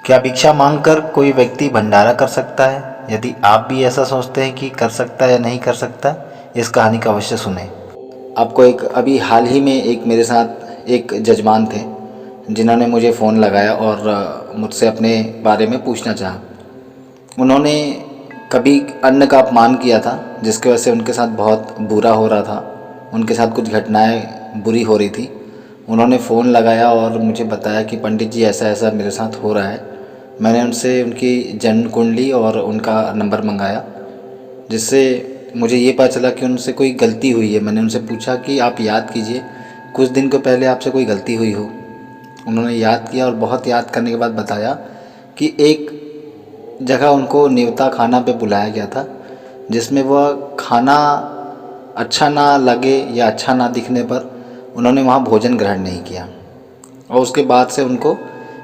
क्या भिक्षा मांगकर कोई व्यक्ति भंडारा कर सकता है? यदि आप भी ऐसा सोचते हैं कि कर सकता है या नहीं कर सकता, इस कहानी का अवश्य सुने। आपको एक अभी हाल ही में एक मेरे साथ एक जजमान थे जिन्होंने मुझे फ़ोन लगाया और मुझसे अपने बारे में पूछना चाहा। उन्होंने कभी अन्न का अपमान किया था जिसकी वजह से उनके साथ बहुत बुरा हो रहा था, उनके साथ कुछ घटनाएं बुरी हो रही थी। उन्होंने फ़ोन लगाया और मुझे बताया कि पंडित जी ऐसा ऐसा मेरे साथ हो रहा है। मैंने उनसे उनकी जन्म कुंडली और उनका नंबर मंगाया, जिससे मुझे ये पता चला कि उनसे कोई गलती हुई है। मैंने उनसे पूछा कि आप याद कीजिए, कुछ दिन को पहले आपसे कोई गलती हुई हो। उन्होंने याद किया और बहुत याद करने के बाद बताया कि एक जगह उनको न्योता खाना पे बुलाया गया था, जिसमें वह खाना अच्छा ना लगे या अच्छा ना दिखने पर उन्होंने वहाँ भोजन ग्रहण नहीं किया, और उसके बाद से उनको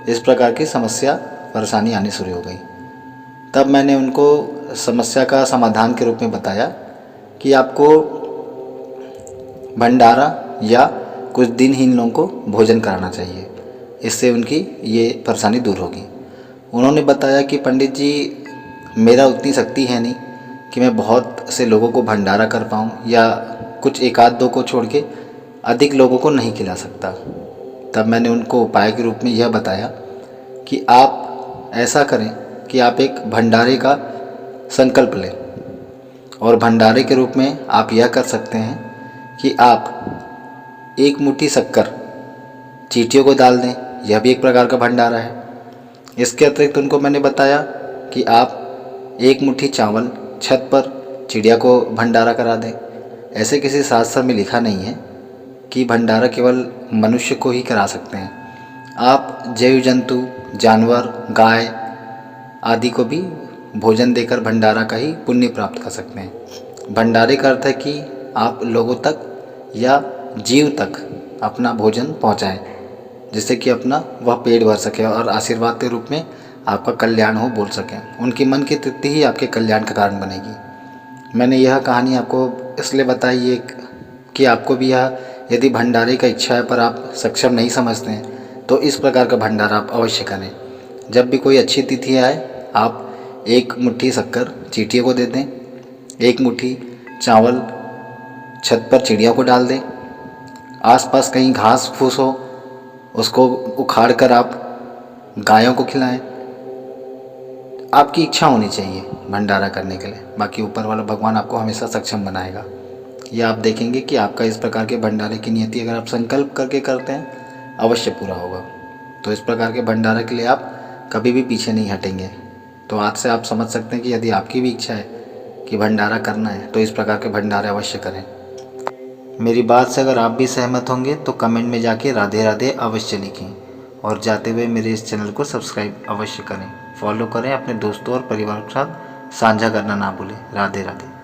इस प्रकार की समस्या परेशानी आनी शुरू हो गई। तब मैंने उनको समस्या का समाधान के रूप में बताया कि आपको भंडारा या कुछ दिन ही इन लोगों को भोजन कराना चाहिए, इससे उनकी ये परेशानी दूर होगी। उन्होंने बताया कि पंडित जी, मेरा उतनी शक्ति है नहीं कि मैं बहुत से लोगों को भंडारा कर पाऊँ या कुछ एक आध दो को छोड़ के अधिक लोगों को नहीं खिला सकता। तब मैंने उनको उपाय के रूप में यह बताया कि आप ऐसा करें कि आप एक भंडारे का संकल्प लें, और भंडारे के रूप में आप यह कर सकते हैं कि आप एक मुट्ठी शक्कर चींटियों को डाल दें, यह भी एक प्रकार का भंडारा है। इसके अतिरिक्त उनको मैंने बताया कि आप एक मुट्ठी चावल छत पर चिड़िया को भंडारा करा दें। ऐसे किसी शास्त्र में लिखा नहीं है कि भंडारा केवल मनुष्य को ही करा सकते हैं। आप जीव जंतु, जानवर, गाय आदि को भी भोजन देकर भंडारा का ही पुण्य प्राप्त कर सकते हैं। भंडारे का अर्थ है कि आप लोगों तक या जीव तक अपना भोजन पहुंचाएं, जिससे कि अपना वह पेट भर सके और आशीर्वाद के रूप में आपका कल्याण हो बोल सकें। उनकी मन की तृप्ति ही आपके कल्याण का कारण बनेगी। मैंने यह कहानी आपको इसलिए बताई है कि आपको भी यह, यदि भंडारे का इच्छा है पर आप सक्षम नहीं समझते हैं, तो इस प्रकार का भंडारा आप अवश्य करें। जब भी कोई अच्छी तिथि आए, आप एक मुट्ठी शक्कर चींटियों को दे दें, एक मुट्ठी चावल छत पर चिड़िया को डाल दें, आसपास कहीं घास फूस हो उसको उखाड़ कर आप गायों को खिलाएं। आपकी इच्छा होनी चाहिए भंडारा करने के लिए, बाकी ऊपर वाला भगवान आपको हमेशा सक्षम बनाएगा। ये आप देखेंगे कि आपका इस प्रकार के भंडारे की नियति अगर आप संकल्प करके करते हैं, अवश्य पूरा होगा। तो इस प्रकार के भंडारे के लिए आप कभी भी पीछे नहीं हटेंगे। तो आज से आप समझ सकते हैं कि यदि आपकी भी इच्छा है कि भंडारा करना है, तो इस प्रकार के भंडारे अवश्य करें। मेरी बात से अगर आप भी सहमत होंगे तो कमेंट में जाके राधे राधे अवश्य लिखें, और जाते हुए मेरे इस चैनल को सब्सक्राइब अवश्य करें, फॉलो करें, अपने दोस्तों और परिवार के साथ साझा करना ना भूलें। राधे राधे।